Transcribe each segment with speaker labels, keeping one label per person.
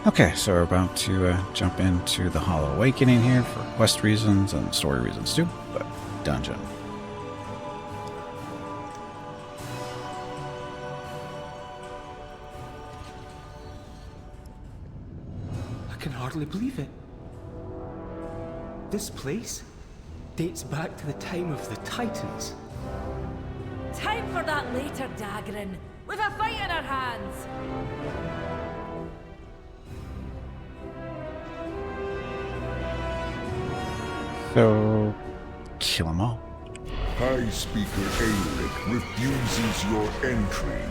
Speaker 1: Okay, so we're about to jump into the Hollow Awakening here for quest reasons and story reasons too, but dungeon.
Speaker 2: I can hardly believe it. This place dates back to the time of the Titans.
Speaker 3: Time for that later, Daggerin. We've a fight in our hands.
Speaker 1: So, kill them all.
Speaker 4: High Speaker Aelic refuses your entry.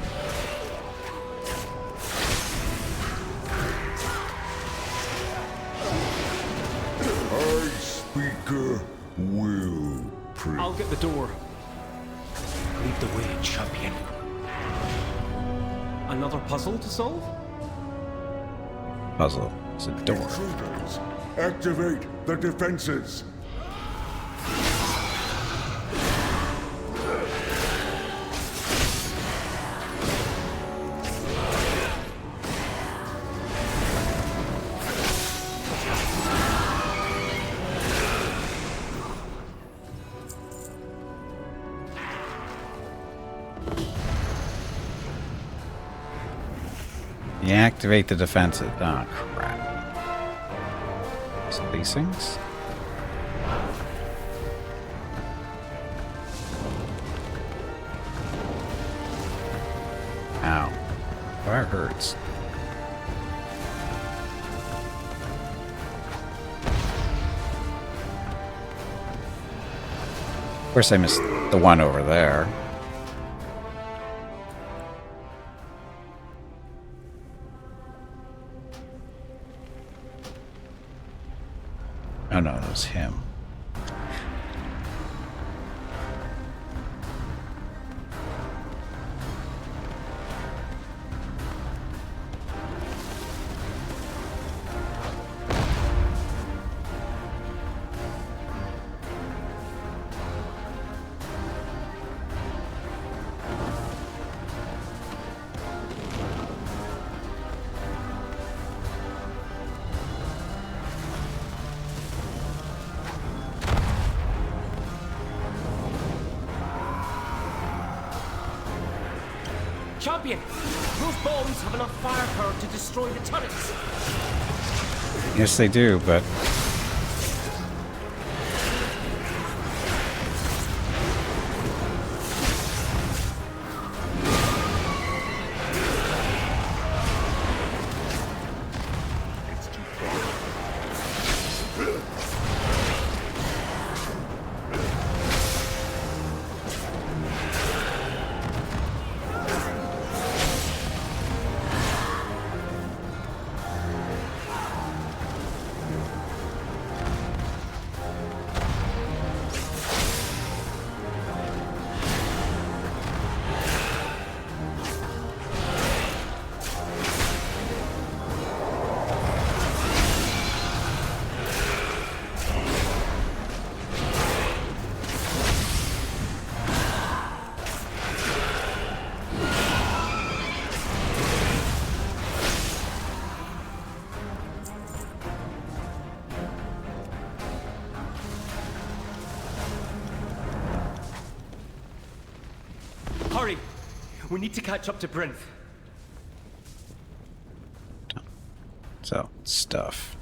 Speaker 4: High Speaker will pre-
Speaker 2: I'll get the door. Lead the way, champion. Another puzzle to solve?
Speaker 1: Puzzle. It's a door.
Speaker 4: Intruders, activate the defenses.
Speaker 1: Deactivate the defenses. Oh, crap. So these things? Ow. That hurts. Of course, I missed the one over there. Oh no, that was him.
Speaker 2: Champion! Those bombs have enough firepower to destroy the turrets.
Speaker 1: Yes, they do, but
Speaker 2: Hurry! We need to catch up to Brinth.
Speaker 1: so stuff.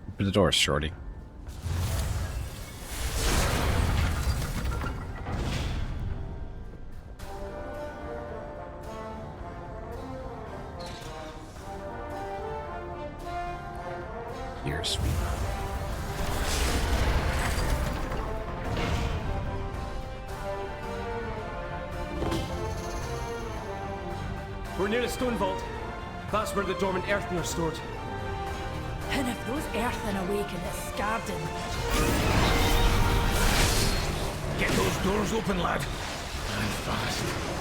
Speaker 1: Open the door, shorty. You're sweet.
Speaker 2: We're near a stone vault. That's where the dormant earthen are stored.
Speaker 3: And if those earthen awaken this garden,
Speaker 5: Get those doors open, lad. And fast.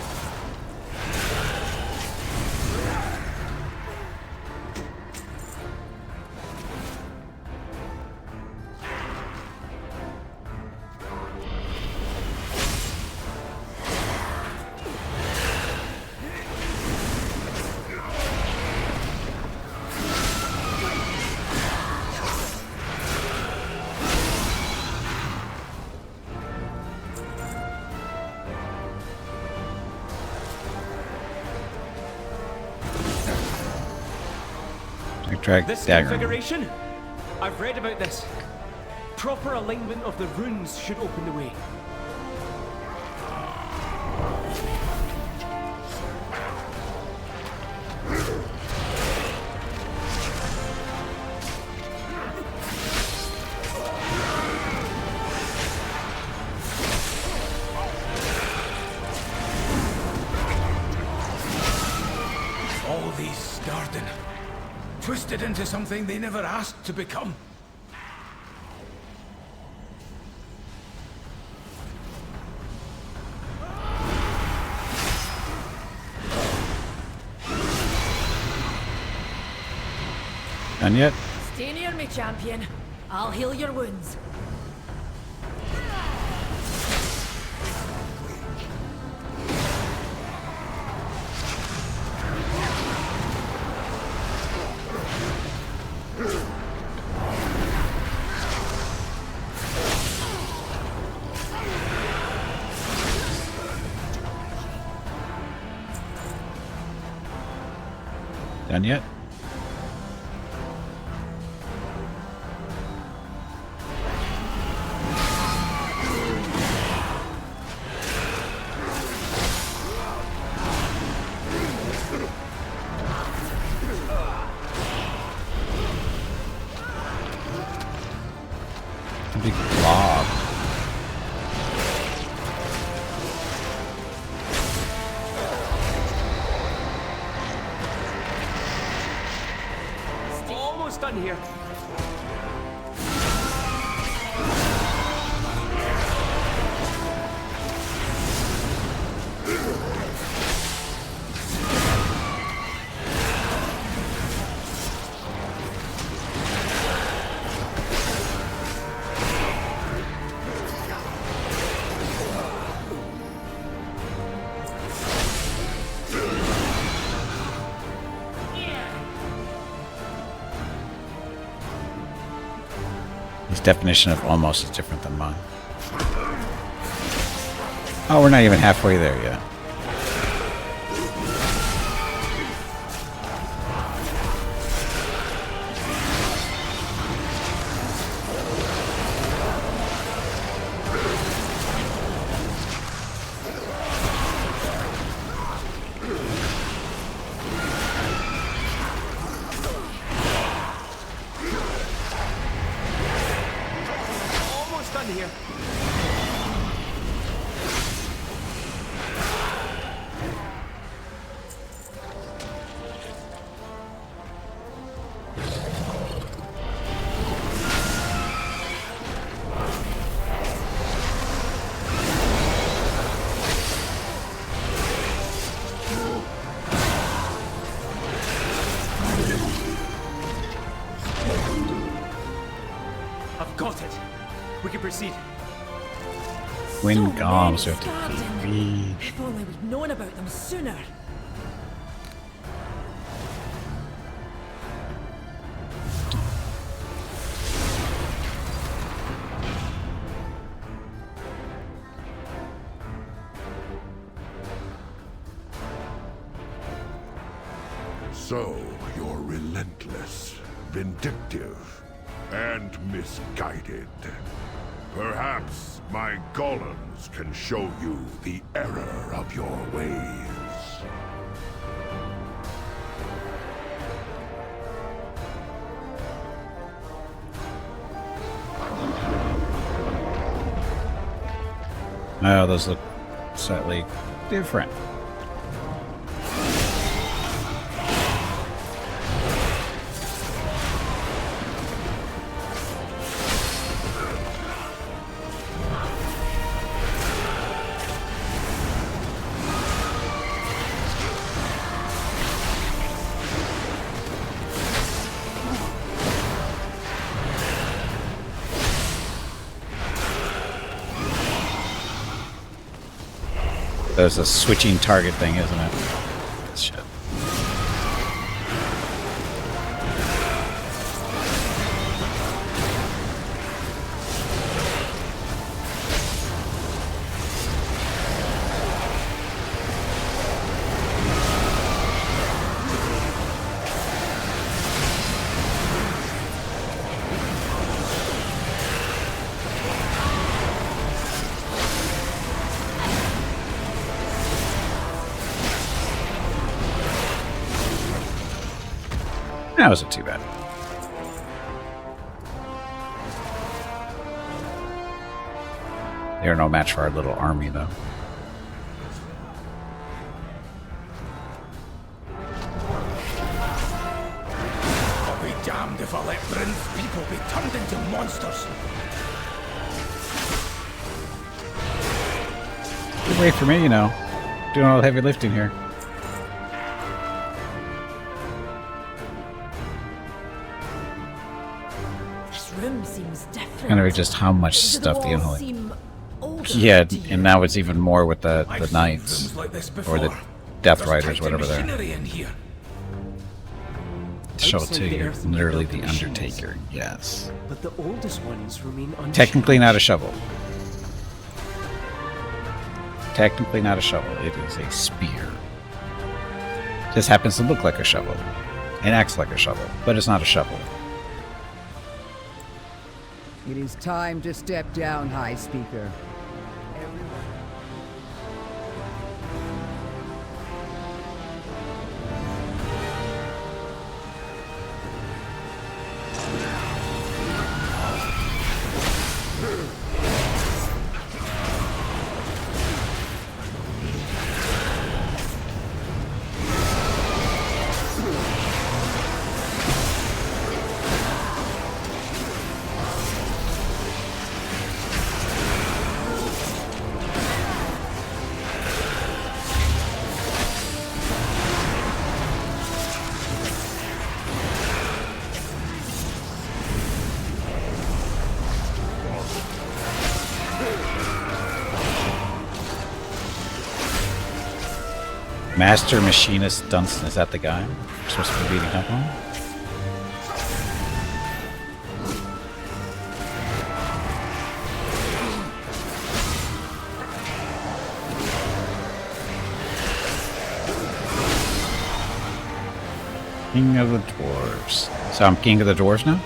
Speaker 1: Extract
Speaker 2: This
Speaker 1: dagger.
Speaker 2: configuration? I've read about this. Proper alignment of the runes should open the way.
Speaker 5: All these starting. Twisted into something they never asked to become.
Speaker 1: Done yet?
Speaker 3: Stay near me, champion. I'll heal your wounds.
Speaker 1: Done yet? A big blob.
Speaker 2: Almost done here.
Speaker 1: His definition of almost is different than mine. Oh, we're not even halfway there yet.
Speaker 2: Almost done here. I've got it. We can proceed.
Speaker 1: Wind
Speaker 3: So
Speaker 1: golems
Speaker 3: many
Speaker 1: have to
Speaker 3: starting.
Speaker 1: feed.
Speaker 3: If only we'd known about them sooner.
Speaker 4: So, you're relentless, vindictive, and misguided. Perhaps my golems can show you the error of your ways.
Speaker 1: Oh, those look slightly different. There's a switching target thing, isn't it? Shit. That wasn't too bad. They're no match for our little army, though.
Speaker 5: I'll be damned if I let Bryn's people be turned into monsters.
Speaker 1: Good wait for me, you know. Doing all the heavy lifting here.
Speaker 3: This room seems different.
Speaker 1: Kind of just how much
Speaker 3: Do
Speaker 1: stuff the
Speaker 3: walls
Speaker 1: unholy.
Speaker 3: seem older
Speaker 1: Yeah,
Speaker 3: to you?
Speaker 1: and now it's even more with the
Speaker 5: I've seen
Speaker 1: knights.
Speaker 5: rooms like this
Speaker 1: Or the
Speaker 5: before.
Speaker 1: Death
Speaker 5: There's
Speaker 1: Riders,
Speaker 5: titan
Speaker 1: whatever they're.
Speaker 5: machinery in here.
Speaker 1: Show it
Speaker 2: Outside
Speaker 1: to
Speaker 2: the
Speaker 1: you.
Speaker 2: earth we
Speaker 1: Literally
Speaker 2: built
Speaker 1: the
Speaker 2: machines.
Speaker 1: Undertaker. Yes.
Speaker 2: But the oldest ones remain unchanged.
Speaker 1: Technically not a shovel. Technically not a shovel. It is a spear. Just happens to look like a shovel. It acts like a shovel, but it's not a shovel.
Speaker 6: It is time to step down, High Speaker.
Speaker 1: Master Machinist Dunstan, is that the guy we're supposed to be beating up on? King of the Dwarves. So I'm King of the Dwarves now?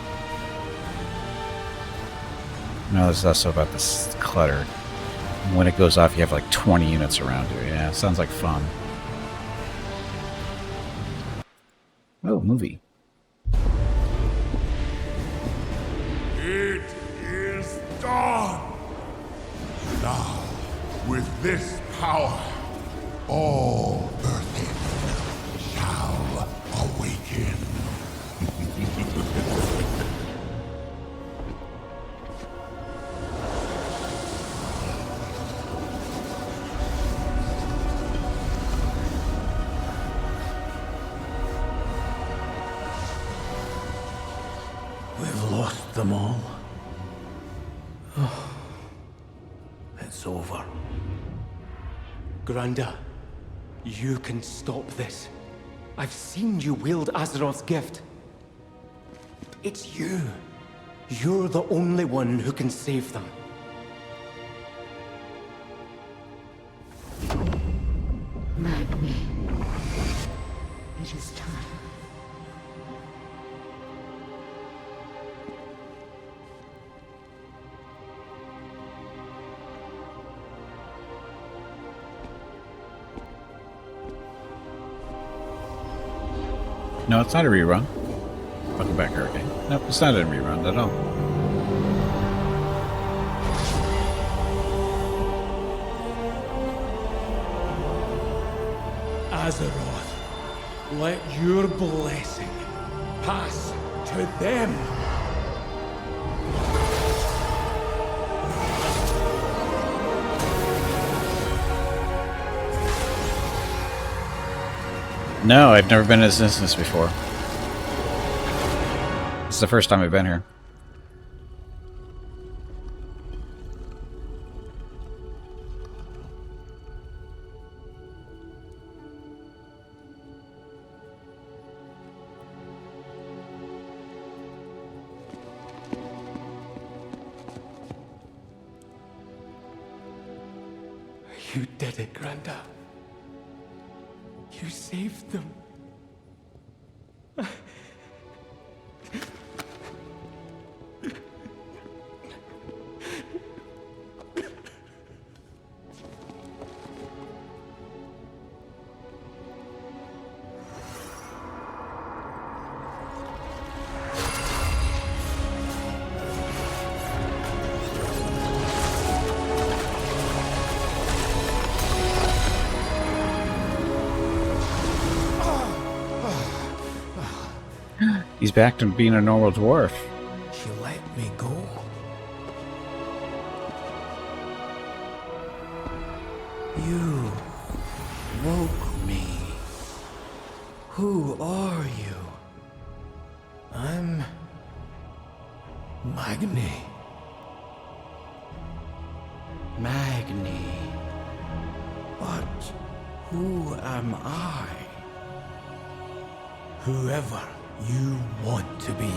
Speaker 1: No, there's also about this clutter. When it goes off, you have like 20 units around you. Yeah, sounds like fun. Oh, movie.
Speaker 4: It is done! Now, with this power, all Earthen shall awaken.
Speaker 5: We've lost them all. Oh, it's over.
Speaker 2: Granda, you can stop this. I've seen you wield Azeroth's gift. It's you. You're the only one who can save them.
Speaker 7: Magni. It is time.
Speaker 1: No, it's not a rerun. Welcome back, Hurricane. Nope, it's not a rerun at all.
Speaker 2: Azeroth, let your blessing pass to them.
Speaker 1: No, I've never been in this instance before. It's the first time I've been here.
Speaker 2: You did it, Granda. You saved them.
Speaker 1: He's back to being a normal dwarf.
Speaker 5: She let me go. You woke me. Who are you? I'm Magni. Magni. But who am I? Whoever you want to be.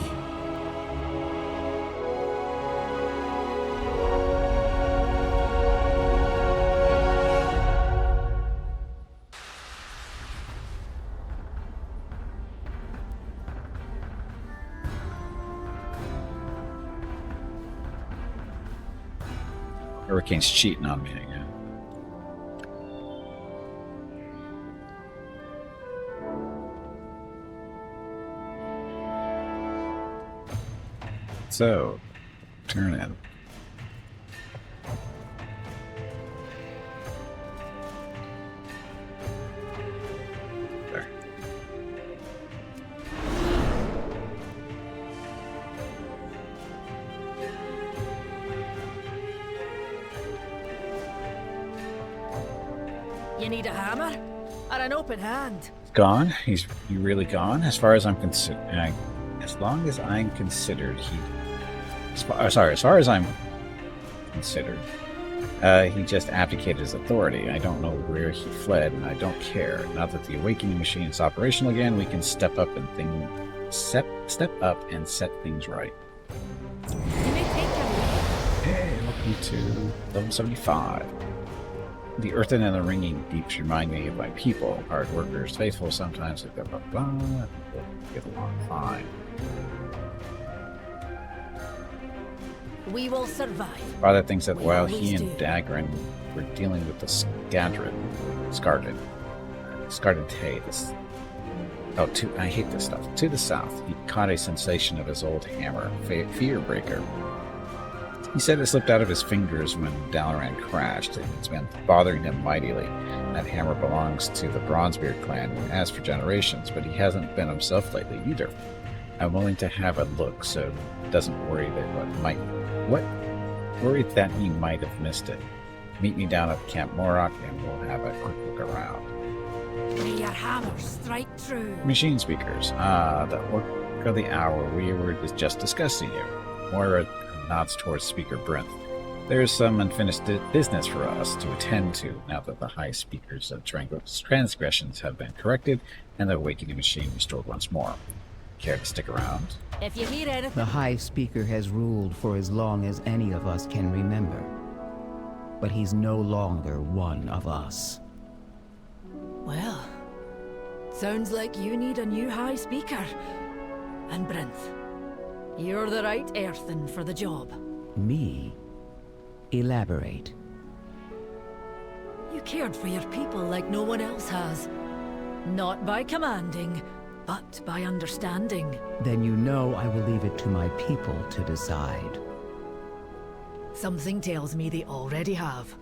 Speaker 1: Hurricane's cheating on me again. So, turn in. There.
Speaker 3: You need a hammer? Or an open hand?
Speaker 1: Gone? He's really gone? As far as I'm considered, as long as I'm considered, as far as I'm considered, he just abdicated his authority. I don't know where he fled, and I don't care. Now that the awakening machine is operational again, we can step up and set things right.
Speaker 3: You may take your leave.
Speaker 1: Hey, welcome to level 75. The earthen and the ringing deeps remind me of my people, hard workers, faithful sometimes, blah, blah, blah. I think we'll get along fine.
Speaker 3: We will survive.
Speaker 1: Father thinks that
Speaker 3: We
Speaker 1: while
Speaker 3: always
Speaker 1: he and
Speaker 3: do.
Speaker 1: Dagrin were dealing with the I hate this stuff. To the south, he caught a sensation of his old hammer, Fearbreaker. He said it slipped out of his fingers when Dalaran crashed, and it's been bothering him mightily. That hammer belongs to the Bronzebeard clan and has for generations, but he hasn't been himself lately either. I'm willing to have a look, so doesn't worry worried that he might have missed it. Meet me down at Camp Morok, and we'll have a quick look around.
Speaker 3: May your hammer strike true.
Speaker 1: Machine speakers. The work of the hour. We were just discussing you. Moira nods towards Speaker Brinth. There's some unfinished business for us to attend to now that the High Speaker's transgressions have been corrected and the awakening machine restored once more. Care to stick around?
Speaker 3: If you hear anything,
Speaker 6: The High Speaker has ruled for as long as any of us can remember. But he's no longer one of us.
Speaker 3: well, sounds like you need a new High Speaker. And Brinth, you're the right earthen for the job.
Speaker 6: Me? Elaborate.
Speaker 3: You cared for your people like no one else has. Not by commanding, but by understanding.
Speaker 6: Then you know I will leave it to my people to decide.
Speaker 3: Something tells me they already have.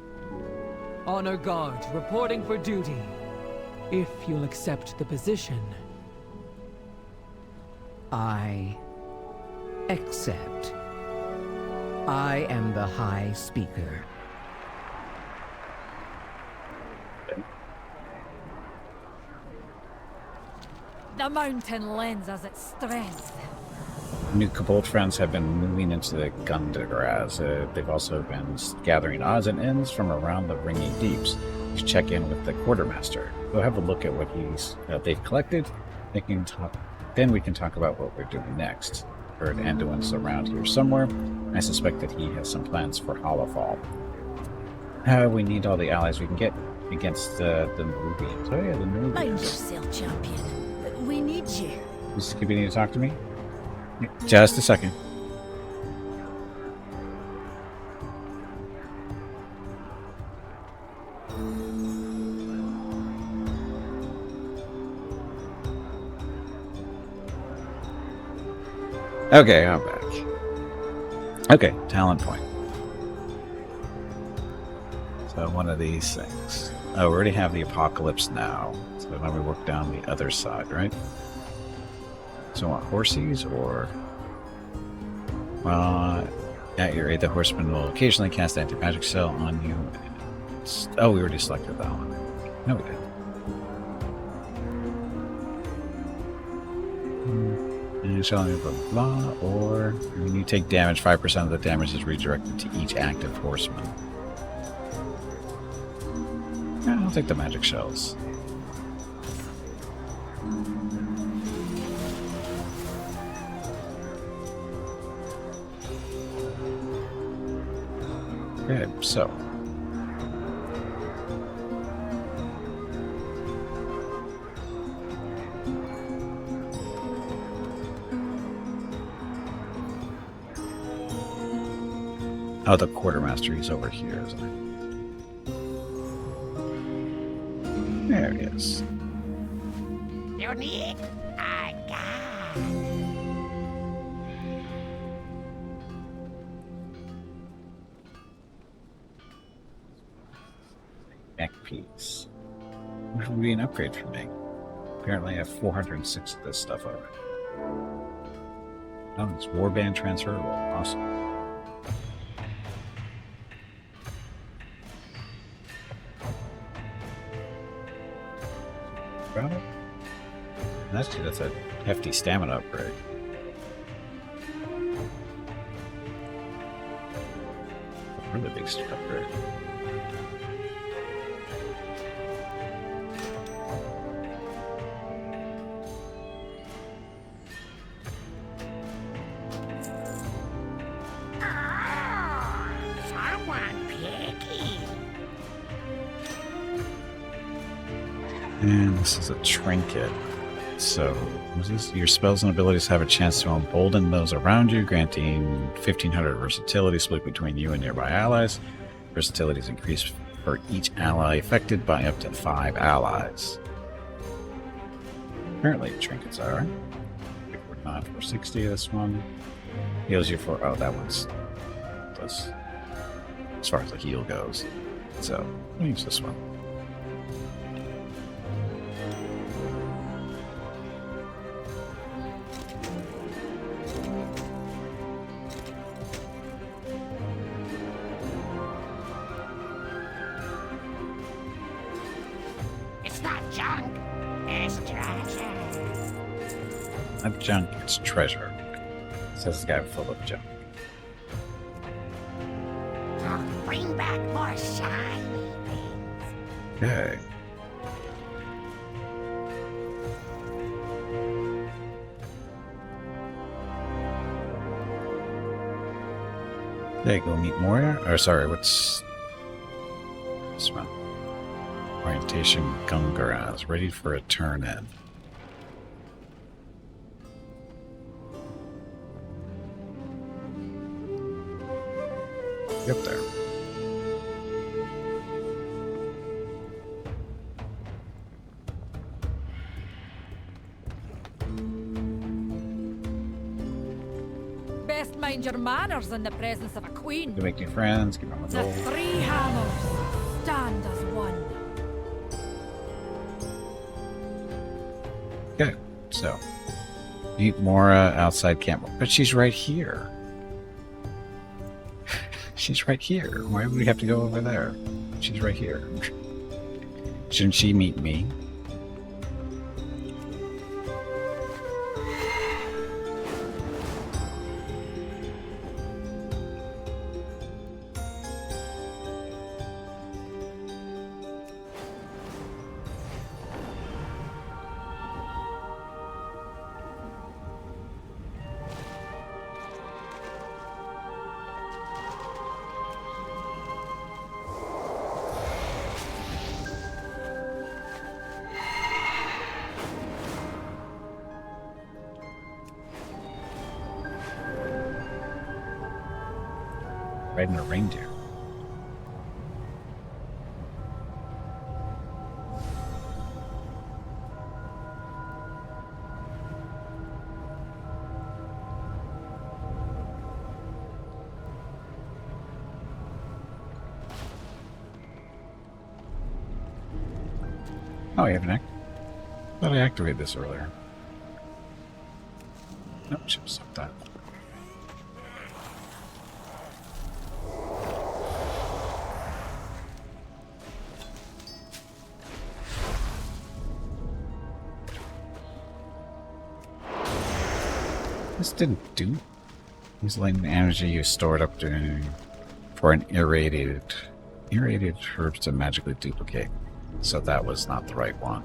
Speaker 8: Honor Guard, reporting for duty. If you'll accept the position.
Speaker 6: I accept. I am the High Speaker.
Speaker 3: The mountain lends us its strength.
Speaker 1: New Kobold friends have been moving into the Gundaraz. They've also been gathering odds and ends from around the ringing deeps. You should check in with the quartermaster. Go have a look at what they've collected. Then we can talk about what we're doing next. Heard Anduin's around here somewhere. I suspect that he has some plans for Hollowfall. We need all the allies we can get against the Nerubians. Oh yeah, the
Speaker 3: Mind
Speaker 1: Nerubians.
Speaker 3: yourself, champion. We need you.
Speaker 1: Is Skippy need to talk to me? Just a second. Okay, I'm back. Okay, talent point. So one of these things. Oh, we already have the apocalypse now. So then we work down the other side, right? So I want horsies or... At your aid, the horseman will occasionally cast anti-magic spell on you. Oh, we already selected that one. No, we didn't. And shall blah, blah, or when you take damage, 5% of the damage is redirected to each active horseman. Yeah, I'll take the magic shells. Okay, so. Oh, the quartermaster, he's over here, isn't he? There he is.
Speaker 7: You need a gun.
Speaker 1: Neck piece. Which would be an upgrade for me. Apparently I have 406 of this stuff already. Oh, it's warband transferable. Awesome. That's a hefty stamina upgrade. A really big upgrade.
Speaker 7: Someone picky.
Speaker 1: And this is a trinket. So, what is this? Your spells and abilities have a chance to embolden those around you, granting 1500 versatility split between you and nearby allies. Versatility is increased for each ally affected by up to 5 allies. Apparently, trinkets are. 449, 460, this one. Heals you for. Oh, that one's. Does. As far as the heal goes. So, I'll use this one. Not junk, it's treasure. Says the guy full of junk.
Speaker 7: I'll bring back more shiny things.
Speaker 1: Okay. There you go, meet Moria. Or sorry, what's this one? Orientation Gungaraz, ready for a turn in. Up there.
Speaker 3: Best mind your manners in the presence of a queen.
Speaker 1: To make new friends, give them a
Speaker 3: The
Speaker 1: goal.
Speaker 3: 3 hammers stand as one.
Speaker 1: Okay, so meet Mora outside camp, but she's right here. She's right here. Why would we have to go over there? She's right here. Shouldn't she meet me? Riding a reindeer. Oh, you have an act. I thought I activated this earlier. Nope, should have stopped that. This didn't do. He's letting the energy you stored up to for an irradiated herbs to magically duplicate. So that was not the right one.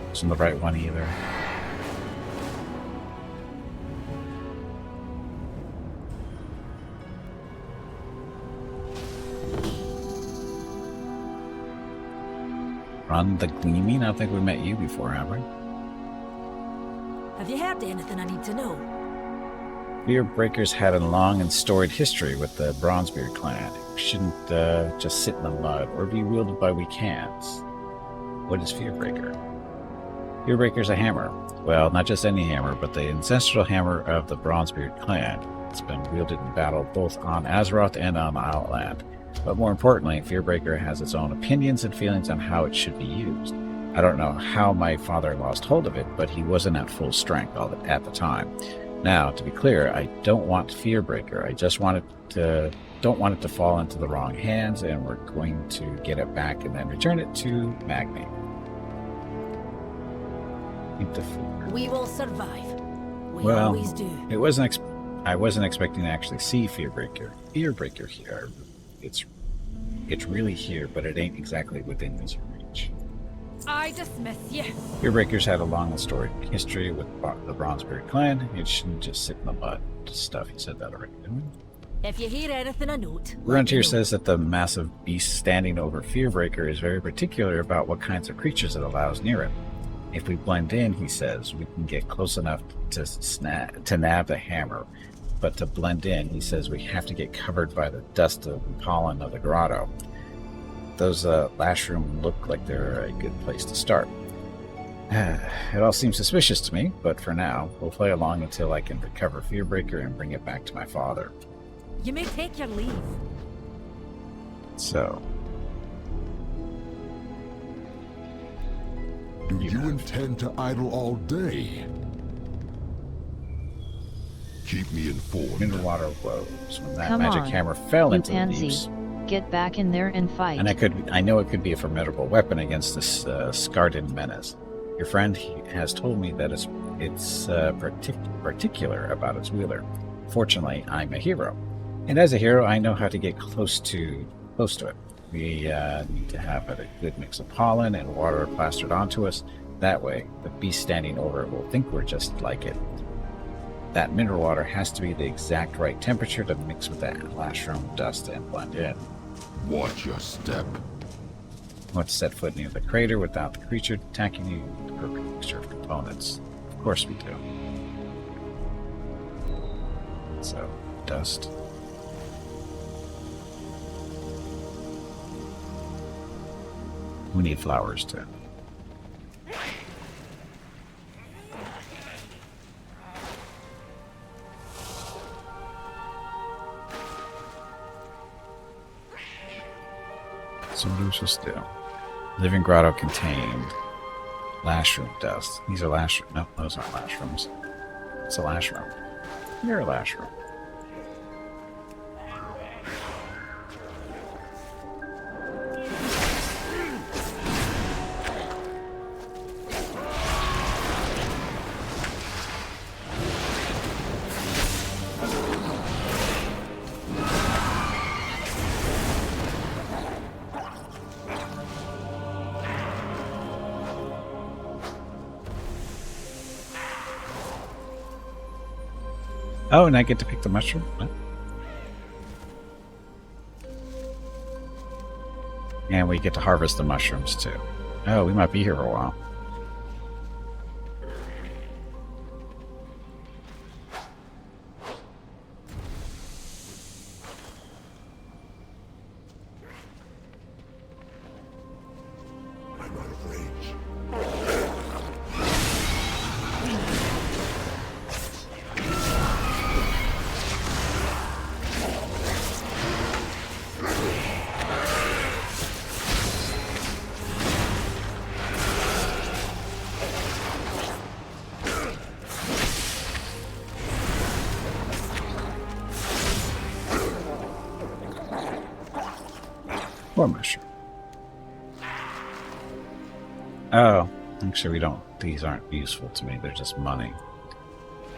Speaker 1: Wasn't the right one either. Run the Gleaming? I don't think we met you before, have we?
Speaker 3: Have you heard anything I need to know?
Speaker 1: Fearbreakers had a long and storied history with the Bronzebeard clan. We shouldn't just sit in the mud or be wielded by weak hands. What is Fearbreaker? Fearbreaker's a hammer. Well, not just any hammer, but the ancestral hammer of the Bronzebeard clan. It's been wielded in battle both on Azeroth and on Outland. But more importantly, Fearbreaker has its own opinions and feelings on how it should be used. I don't know how my father lost hold of it, but he wasn't at full strength at the time. Now, to be clear, I don't want Fearbreaker. I just don't want it to fall into the wrong hands, and we're going to get it back and then return it to Magni.
Speaker 3: We will survive. We
Speaker 1: Well,
Speaker 3: always do.
Speaker 1: I wasn't expecting to actually see Fearbreaker here. It's really here, but it ain't exactly within easy reach.
Speaker 3: I dismiss you.
Speaker 1: Fearbreakers had a long and storied history with the Bronzebeard clan. It shouldn't just sit in the mud. Stuff. He said that already, didn't we?
Speaker 3: If you hear anything I note,
Speaker 1: Gruntier says that the massive beast standing over Fearbreaker is very particular about what kinds of creatures it allows near it. If we blend in, he says, we can get close enough to nab the hammer. But to blend in, he says we have to get covered by the dust and pollen of the grotto. Those lash rooms look like they're a good place to start. It all seems suspicious to me, but for now, we'll play along until I can recover Fearbreaker and bring it back to my father.
Speaker 3: you may take your leave.
Speaker 1: So...
Speaker 4: Do you intend to idle all day? Keep me informed.
Speaker 1: Mineral woes. When that
Speaker 9: Come
Speaker 1: magic
Speaker 9: on,
Speaker 1: hammer fell
Speaker 9: you
Speaker 1: into the
Speaker 9: pansy.
Speaker 1: deeps.
Speaker 9: Get back in there and fight.
Speaker 1: And I know it could be a formidable weapon against this Skardan menace. Your friend has told me that it's particular about its wielder. Fortunately, I'm a hero. And as a hero, I know how to get close to it. We need to have a good mix of pollen and water plastered onto us. That way, the beast standing over it will think we're just like it. That mineral water has to be the exact right temperature to mix with that lashroom dust and blend in.
Speaker 4: Watch your step.
Speaker 1: You want to set foot near the crater without the creature attacking you with the perfect mixture of components. Of course we do. So, dust. We need flowers too. So Lucius do. Living grotto contained lashroom dust. These are lashroom. No, those aren't lashrooms. It's a lashroom. You're a lashroom. Oh, and I get to pick the mushroom? What? And we get to harvest the mushrooms too. Oh, we might be here for a while. Poor mushroom. Oh, actually we don't, these aren't useful to me, they're just money.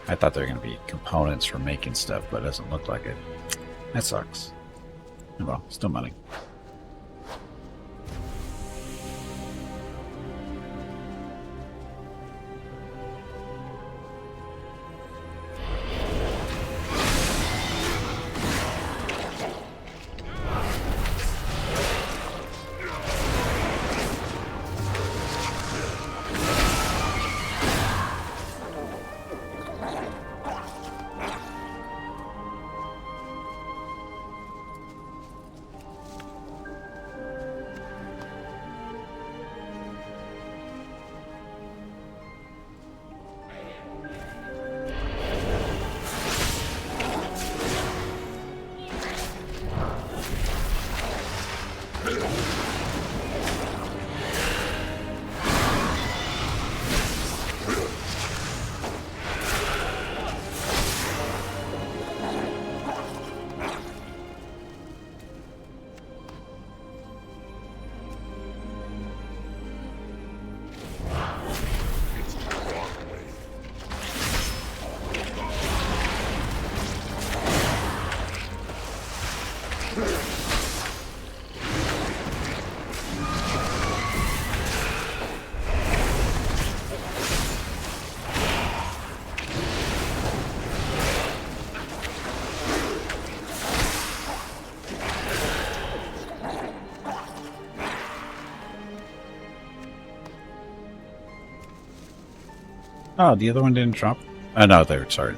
Speaker 1: I thought they were going to be components for making stuff, but it doesn't look like it. That sucks. Oh well, still money. Oh, the other one didn't drop? Oh, no, they were, sorry.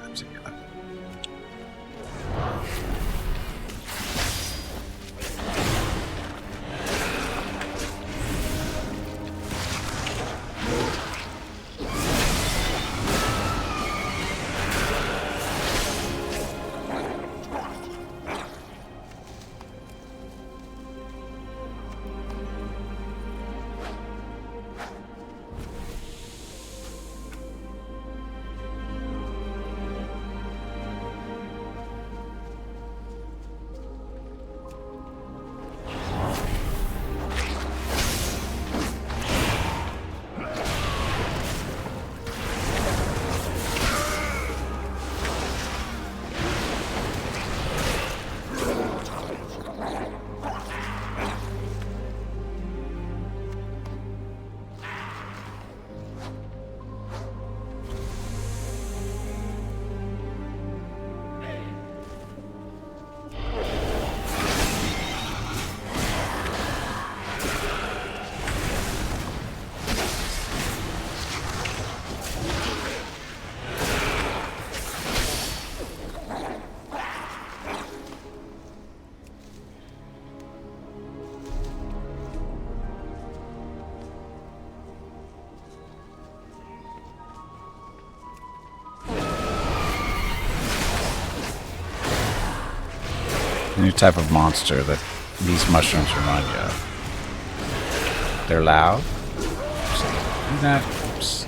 Speaker 1: New type of monster that these mushrooms remind you of. They're loud. Do that. Oops.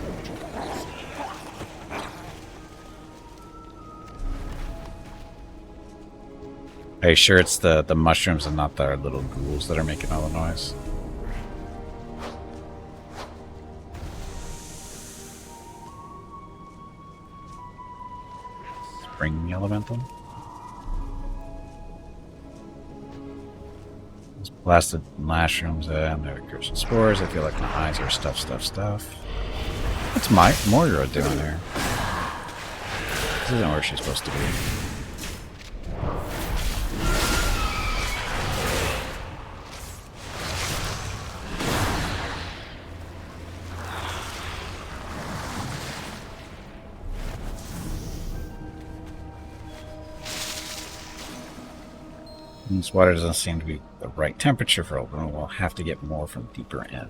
Speaker 1: Are you sure it's the mushrooms and not the little ghouls that are making all the noise? Spring elemental? Blasted mushrooms and their cursed spores. I feel like my eyes are stuff. What's Moira doing here? This isn't where she's supposed to be. This water doesn't seem to be the right temperature for open. We'll have to get more from deeper in.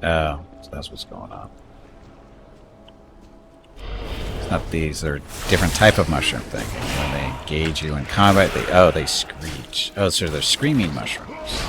Speaker 1: Oh, so that's what's going on. It's not these, they're a different type of mushroom thing. When they engage you in combat, they screech. Oh, so they're screaming mushrooms.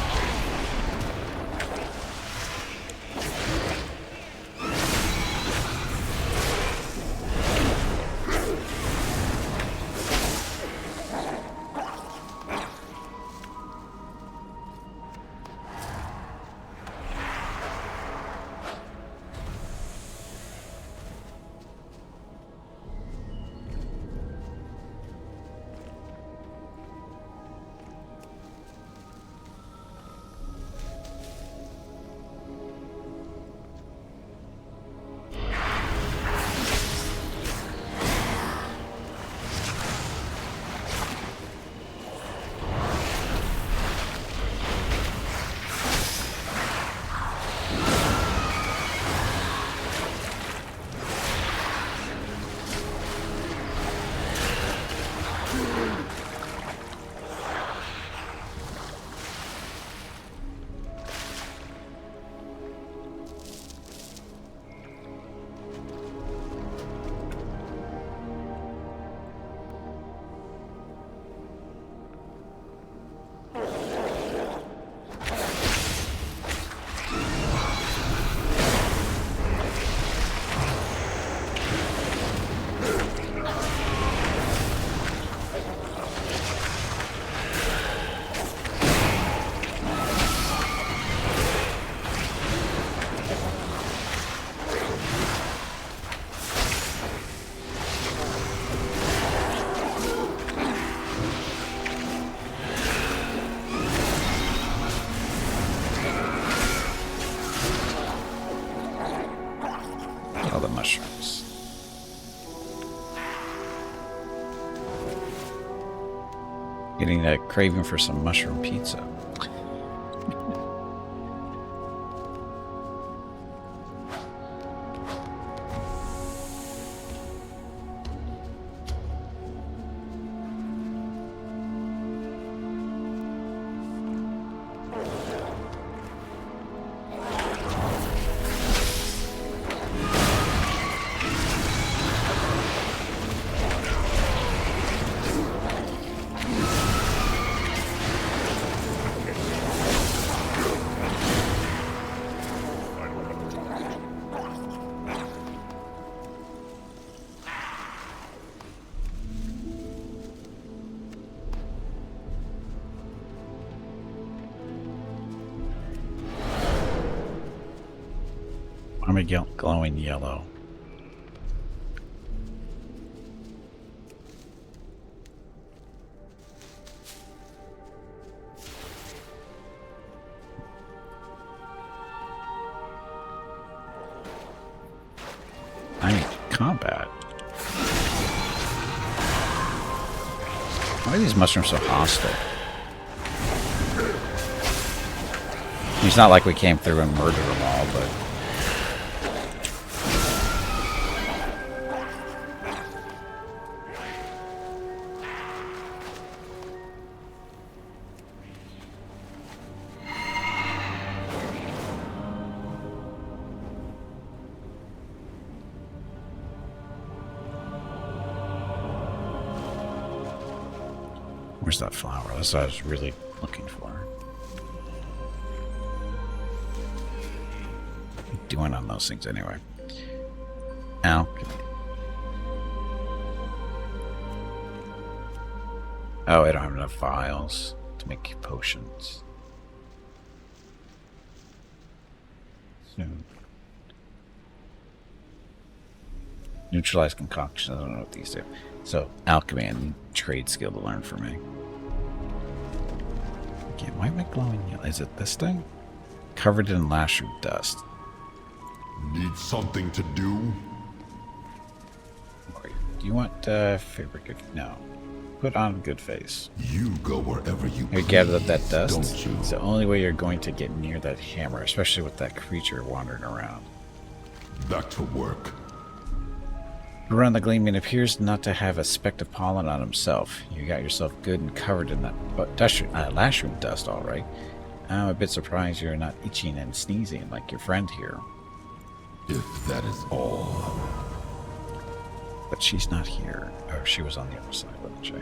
Speaker 1: Getting a craving for some mushroom pizza. I'm a glowing yellow. I'm in combat. Why are these mushrooms so hostile? It's not like we came through and murdered them all, but... Where's that flower? That's what I was really looking for. What are you doing on those things anyway? Ow. Oh, I don't have enough vials to make potions. So, neutralize concoction. I don't know what these do. So, alchemy and trade skill to learn for me. Okay, why am I glowing yellow? Is it this thing? Covered in lashroot dust.
Speaker 4: Need something to do?
Speaker 1: Wait, do you want fabric? No. Put on a good face.
Speaker 4: You go wherever you
Speaker 1: You
Speaker 4: please,
Speaker 1: gather up that dust.
Speaker 4: don't you?
Speaker 1: It's the only way you're going to get near that hammer, especially with that creature wandering around.
Speaker 4: Back to work.
Speaker 1: Around the gleaming appears not to have a speck of pollen on himself. You got yourself good and covered in that lashroom dust, all right. I'm a bit surprised you're not itching and sneezing like your friend here.
Speaker 4: If that is all.
Speaker 1: But she's not here. Oh, she was on the other side, wasn't she?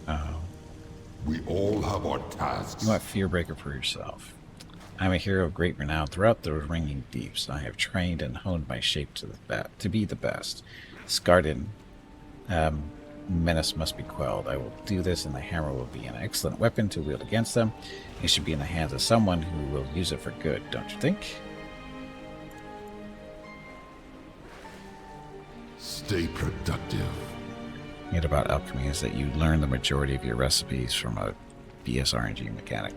Speaker 1: Oh.
Speaker 4: We all have our tasks.
Speaker 1: You want Fearbreaker for yourself. I'm a hero of great renown throughout the ringing deeps. I have trained and honed my shape to be the best. Scarden, menace must be quelled. I will do this, and the hammer will be an excellent weapon to wield against them. It should be in the hands of someone who will use it for good, don't you think?
Speaker 4: Stay productive.
Speaker 1: Yet about alchemy is that you learn the majority of your recipes from a BSRNG mechanic.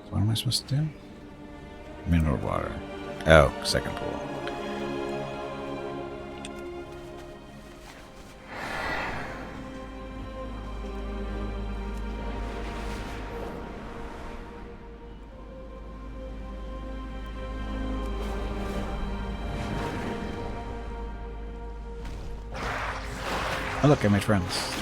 Speaker 1: So what am I supposed to do? Mineral water. Oh, second pool. Oh, look, I made friends.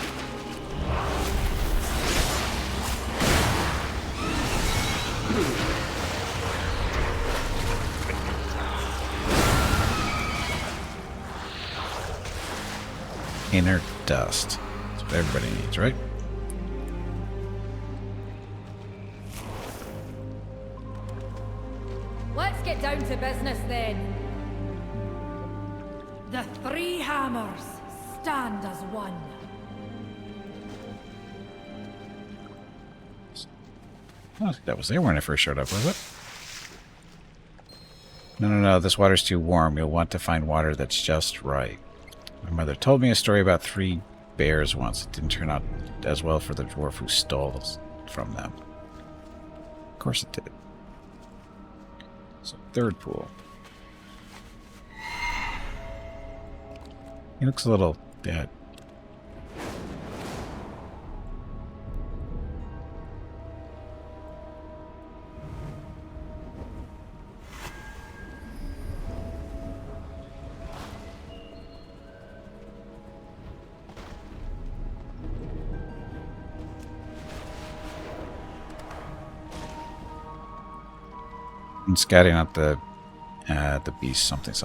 Speaker 1: Inner dust. That's what everybody needs, right?
Speaker 3: Let's get down to business then. The three hammers stand as one.
Speaker 1: I don't think that was there when I first showed up, was it? No. This water's too warm. You'll want to find water that's just right. My mother told me a story about 3 bears once. It didn't turn out as well for the dwarf who stole from them. course it did. So, third pool. He looks a little dead. I'm scouting out the beast something. This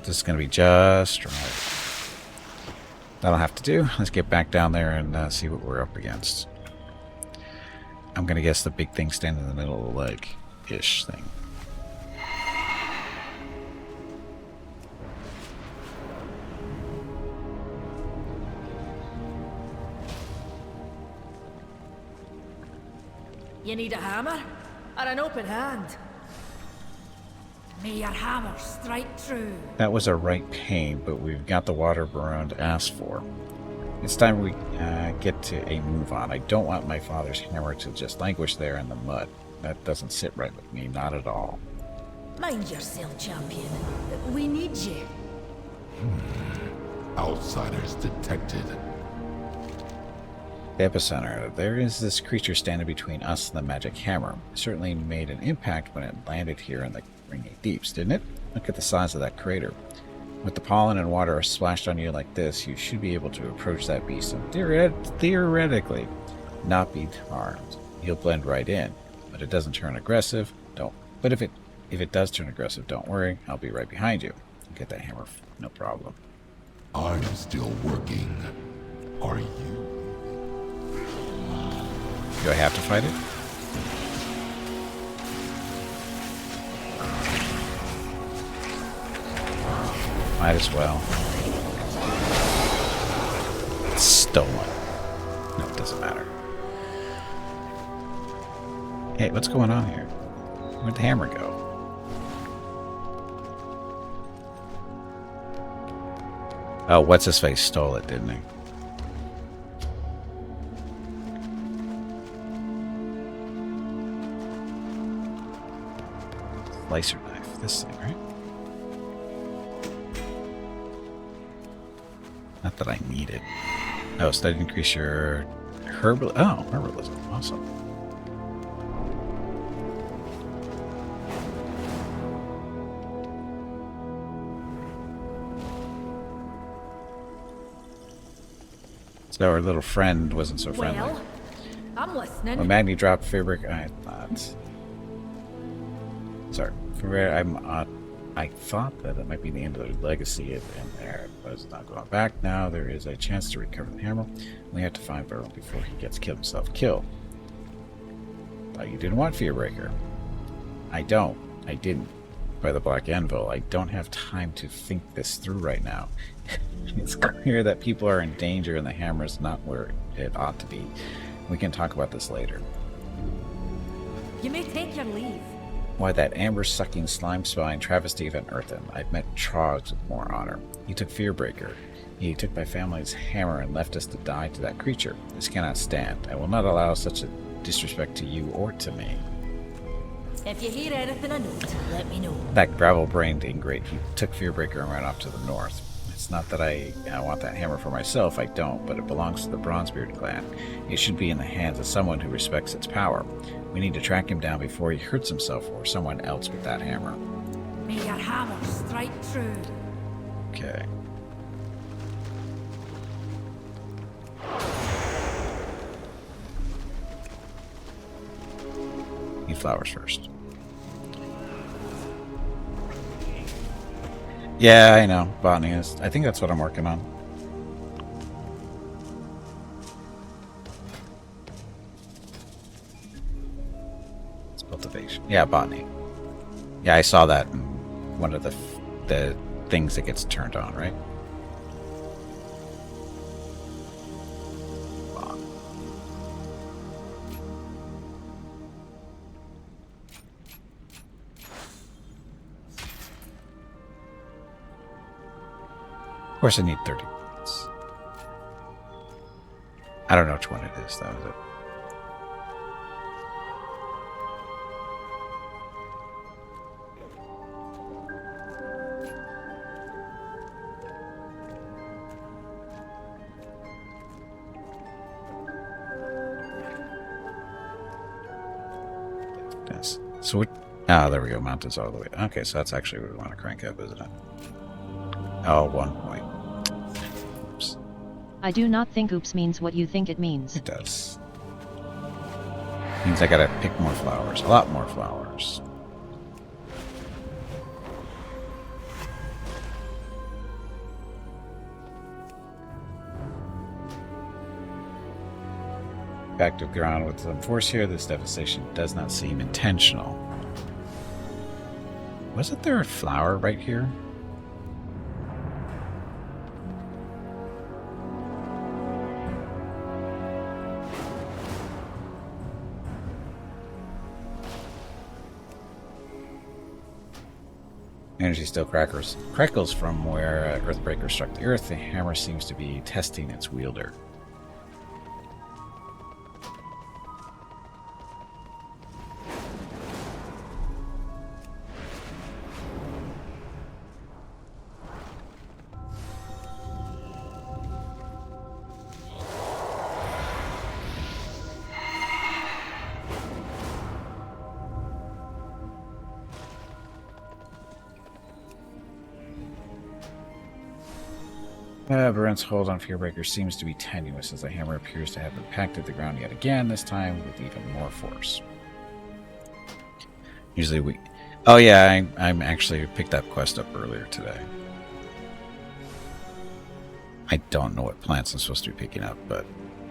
Speaker 1: is going to be just right. That'll have to do. Let's get back down there and see what we're up against. I'm going to guess the big thing standing in the middle of the lake-ish thing.
Speaker 3: You need a hammer? Or an open hand? May your hammer strike true.
Speaker 1: That was a right pain, but we've got the water Baron asked for. It's time we get to a move on. I don't want my father's hammer to just languish there in the mud. That doesn't sit right with me, not at all.
Speaker 3: Mind yourself, champion. We need you.
Speaker 4: Outsiders detected.
Speaker 1: The epicenter. There is this creature standing between us and the magic hammer. It certainly made an impact when it landed here in the ringing deeps, didn't it? Look at the size of that crater. With the pollen and water splashed on you like this, you should be able to approach that beast and theoretically not be harmed. You'll blend right in, but it doesn't turn aggressive. But if it does turn aggressive, don't worry. I'll be right behind you. Get that hammer, no problem.
Speaker 4: I'm still working. Are you?
Speaker 1: Do I have to fight it? Might as well. It's stolen. No, it doesn't matter. Hey, what's going on here? Where'd the hammer go? Oh, what's-his-face stole it, didn't he? Slicer knife. This thing, right? Not that I need it. Oh, study increase your herbalism. Awesome. So our little friend wasn't so friendly.
Speaker 3: Well, I'm listening.
Speaker 1: When Magni dropped Fabric, I thought. Sorry. I thought that it might be the end of their legacy in there, but it's not going back now. There is a chance to recover the hammer. We have to find Baron before he gets himself killed. Thought you didn't want Fearbreaker. I didn't. By the Black Anvil, I don't have time to think this through right now. It's clear that people are in danger and the hammer is not where it ought to be. We can talk about this later.
Speaker 3: You may take your leave.
Speaker 1: Why, that amber-sucking slime spine travesty of an earthen. I've met Trogs with more honor. He took Fearbreaker. He took my family's hammer and left us to die to that creature. This cannot stand. I will not allow such a disrespect to you or to me.
Speaker 3: If you hear anything I note, let me know.
Speaker 1: That gravel-brained ingrate. He took Fearbreaker and ran off to the north. It's not that I want that hammer for myself, I don't, but it belongs to the Bronzebeard clan. It should be in the hands of someone who respects its power. We need to track him down before he hurts himself or someone else with that hammer.
Speaker 3: May your hammer strike true.
Speaker 1: Okay. Need flowers first. Yeah, I know. Botanist. I think that's what I'm working on. It's cultivation. Yeah, botany. Yeah, I saw that in one of the things that gets turned on, right? Of course I need 30 minutes. I don't know which one it is, though, is it? darkness. So what? Ah, there we go. Mountains all the way. Okay, so that's actually what we want to crank up, isn't it? Oh, 1 point. Oops.
Speaker 9: I do not think oops means what you think it means.
Speaker 1: It does. Means I gotta pick more flowers. A lot more flowers. Back to ground with some force here. This devastation does not seem intentional. Wasn't there a flower right here? Energy still crackles from where Earthbreaker struck the earth. The hammer seems to be testing its wielder. Brent's hold on Fearbreaker seems to be tenuous as the hammer appears to have impacted the ground yet again, this time with even more force. Usually we... Oh yeah, I'm actually picked that quest up earlier today. I don't know what plants I'm supposed to be picking up, but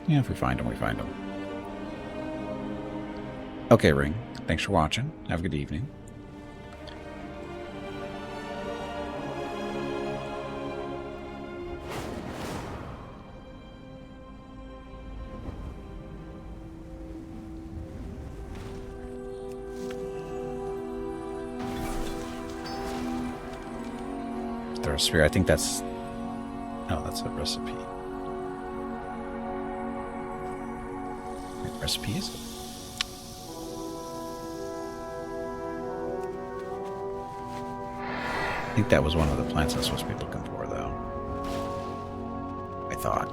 Speaker 1: yeah, if we find them, we find them. Okay, Ring. Thanks for watching. Have a good evening. Sphere. I think that's... Oh, that's a recipe. What recipe is it? I think that was one of the plants I was supposed to be looking for, though. I thought.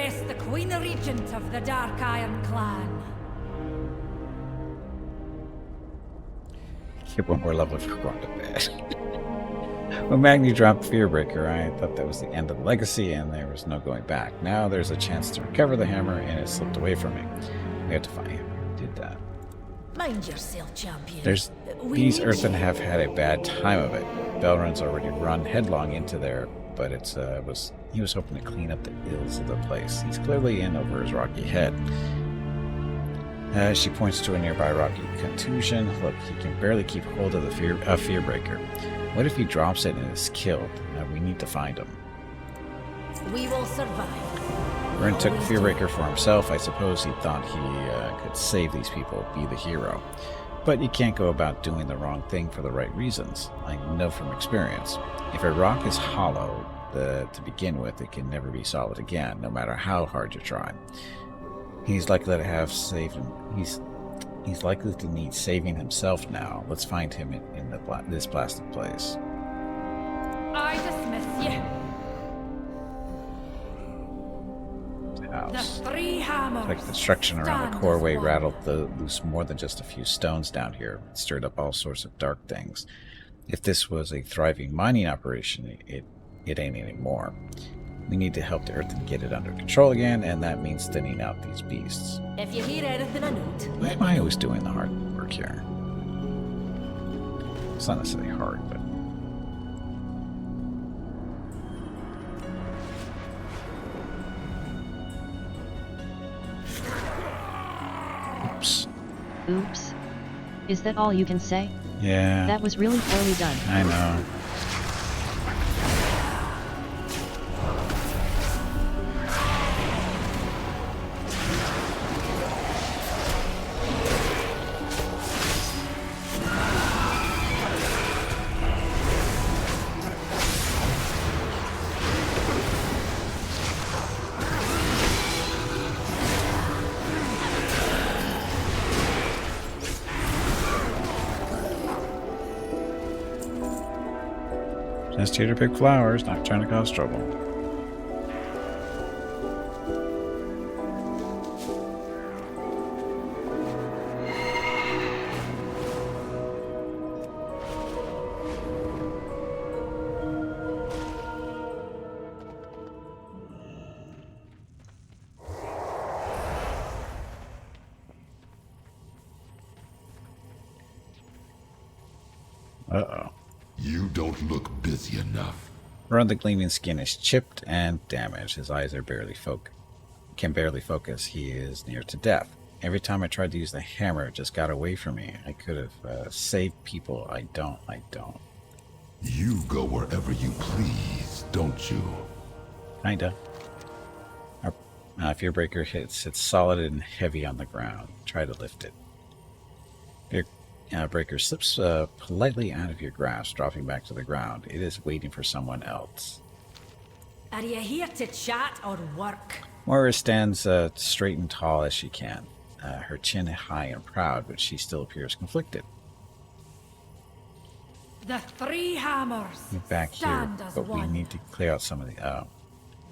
Speaker 3: Address the Queen Regent of the Dark Iron Clan.
Speaker 1: Get one more level if you're going to bed. When Magni dropped Fearbreaker, I thought that was the end of the legacy and there was no going back. Now there's a chance to recover the hammer and it slipped away from me. We have to find him. Who did that?
Speaker 3: Mind yourself, champion.
Speaker 1: These Earthen have had a bad time of it. Belrun's already run headlong into there, but he was hoping to clean up the ills of the place. He's clearly in over his rocky head. She points to a nearby rocky contusion. Look, he can barely keep hold of the Fearbreaker. What if he drops it and is killed? We need to find him.
Speaker 3: We will survive.
Speaker 1: Brent took Fearbreaker for himself. I suppose he thought he could save these people, be the hero. But you can't go about doing the wrong thing for the right reasons. I know from experience. If a rock is hollow to begin with, it can never be solid again, no matter how hard you try. He's likely to have saved him. He's likely to need saving himself now. Let's find him in this blasted place.
Speaker 3: I dismiss you.
Speaker 1: House.
Speaker 3: The three hammers.
Speaker 1: Like construction around the coreway rattled loose more than just a few stones down here. It stirred up all sorts of dark things. If this was a thriving mining operation, it ain't anymore. We need to help the Earth and get it under control again, and that means thinning out these beasts.
Speaker 3: If you hear anything I note,
Speaker 1: Why am I always doing the hard work here? It's not necessarily hard, but... Oops.
Speaker 9: Oops. Is that all you can say?
Speaker 1: Yeah.
Speaker 9: That was really poorly done.
Speaker 1: I know. Just here to pick flowers, not trying to cause trouble. Uh-oh.
Speaker 4: You don't look busy enough.
Speaker 1: Ron the Gleaming Skin is chipped and damaged. His eyes are can barely focus. He is near to death. Every time I tried to use the hammer, it just got away from me. I could have saved people. I don't.
Speaker 4: You go wherever you please, don't you?
Speaker 1: Kinda. Our Fearbreaker sits solid and heavy on the ground. Try to lift it. Fearbreaker slips politely out of your grasp, dropping back to the ground. It is waiting for someone else.
Speaker 3: Are you here to chat or work?
Speaker 1: Moira stands straight and tall as she can, her chin high and proud, but she still appears conflicted.
Speaker 3: The three hammers
Speaker 1: Get back here,
Speaker 3: stand as
Speaker 1: but we
Speaker 3: one.
Speaker 1: need to clear out some of the... Oh.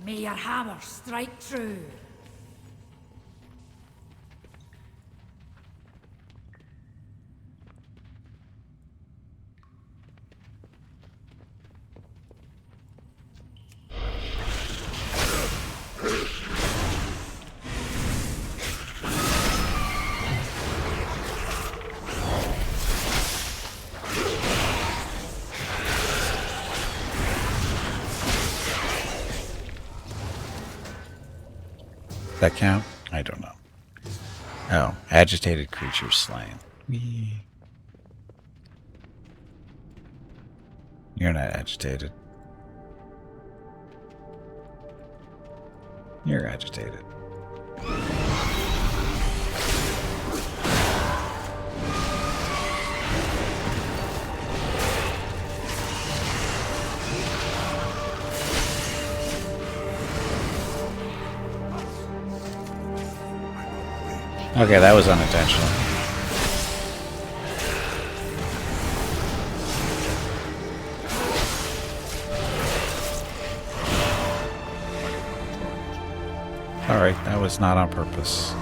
Speaker 3: May your hammer strike true.
Speaker 1: That count? I don't know. Oh, agitated creatures slain. Whee. You're not agitated. You're agitated. Okay, that was unintentional. Alright, that was not on purpose.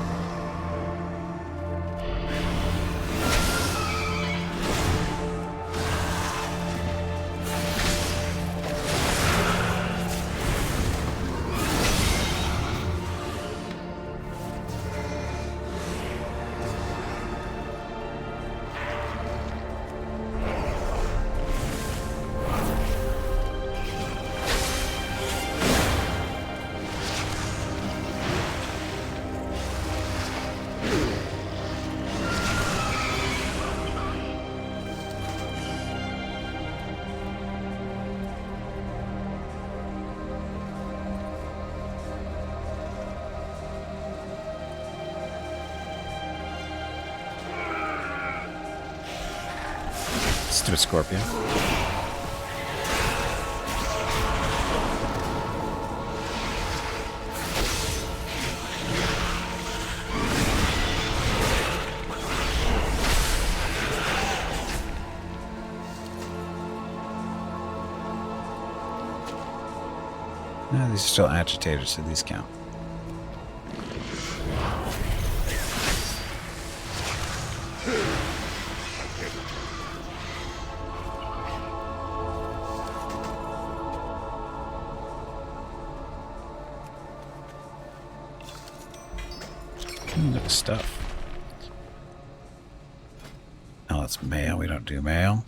Speaker 1: Stupid scorpion. No, these are still agitators, so these count. Look at stuff. Oh, that's mail. We don't do mail.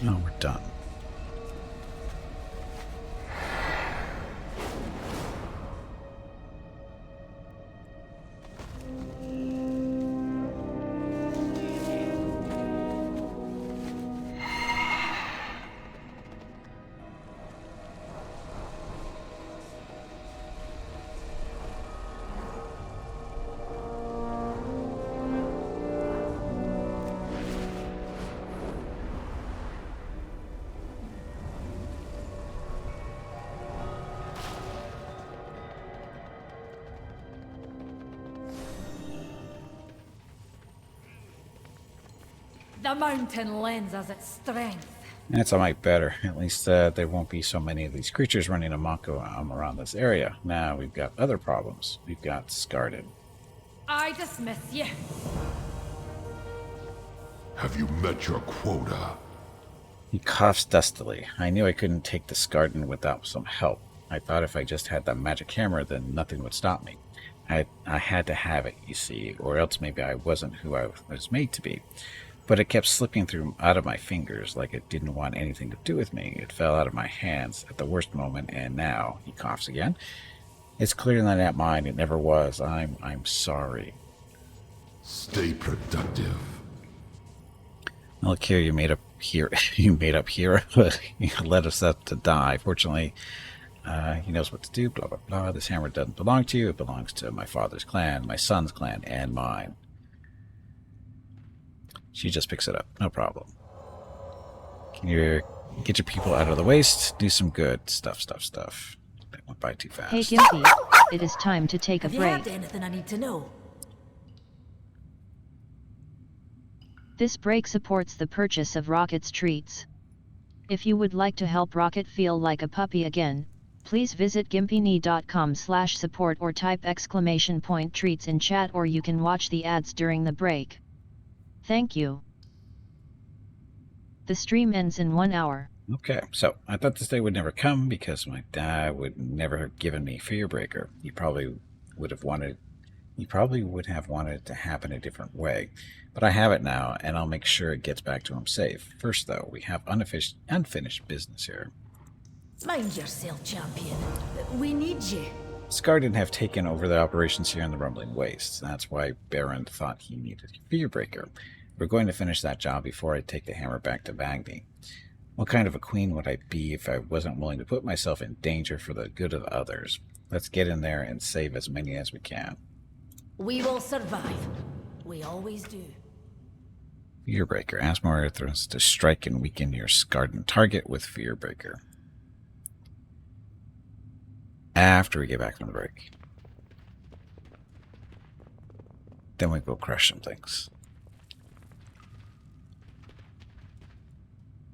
Speaker 1: No, we're done.
Speaker 3: The mountain lends us its strength.
Speaker 1: That's a mite better. At least there won't be so many of these creatures running amok around this area. Now we've got other problems. We've got Scarden.
Speaker 3: I dismiss you.
Speaker 4: Have you met your quota?
Speaker 1: He coughs dustily. I knew I couldn't take the Scarden without some help. I thought if I just had that magic hammer, then nothing would stop me. I had to have it, you see, or else maybe I wasn't who I was made to be. But it kept slipping out of my fingers like it didn't want anything to do with me. It fell out of my hands at the worst moment, and now, he coughs again, it's clearly not mine. It never was. I'm sorry.
Speaker 4: Stay productive.
Speaker 1: Look here, you made up here. You made up here. You led us up to die. Fortunately, he knows what to do. Blah blah blah. This hammer doesn't belong to you. It belongs to my father's clan, my son's clan, and mine. She just picks it up. No problem. Can you get your people out of the waste? Do some good stuff. That went by too fast.
Speaker 9: Hey Gimpy, it is time to take a
Speaker 3: Have you
Speaker 9: break.
Speaker 3: heard anything I need to know?
Speaker 9: This break supports the purchase of Rocket's treats. If you would like to help Rocket feel like a puppy again, please visit gimpyknee.com/support or type !treats in chat, or you can watch the ads during the break. Thank you. The stream ends in 1 hour.
Speaker 1: Okay, so I thought this day would never come because my dad would never have given me Fearbreaker. He probably would have wanted it to happen a different way. But I have it now, and I'll make sure it gets back to him safe. First, though, we have unfinished business here.
Speaker 3: Mind yourself, champion. We need you.
Speaker 1: Scarden have taken over the operations here in the Rumbling Wastes. That's why Baron thought he needed a Fearbreaker. We're going to finish that job before I take the hammer back to Bagby. What kind of a queen would I be if I wasn't willing to put myself in danger for the good of others? Let's get in there and save as many as we can.
Speaker 3: We will survive. We always do.
Speaker 1: Fearbreaker. Ask Moirathras to strike and weaken your Scarden target with Fearbreaker. After we get back from the break. Then we go crush some things.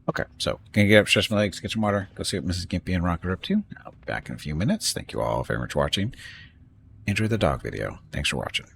Speaker 1: Okay, so gonna get up, stretch my legs, get some water, go see what Mrs. Gimpy and Rocket are up to. I'll be back in a few minutes. Thank you all very much for watching. Enjoy the dog video. Thanks for watching.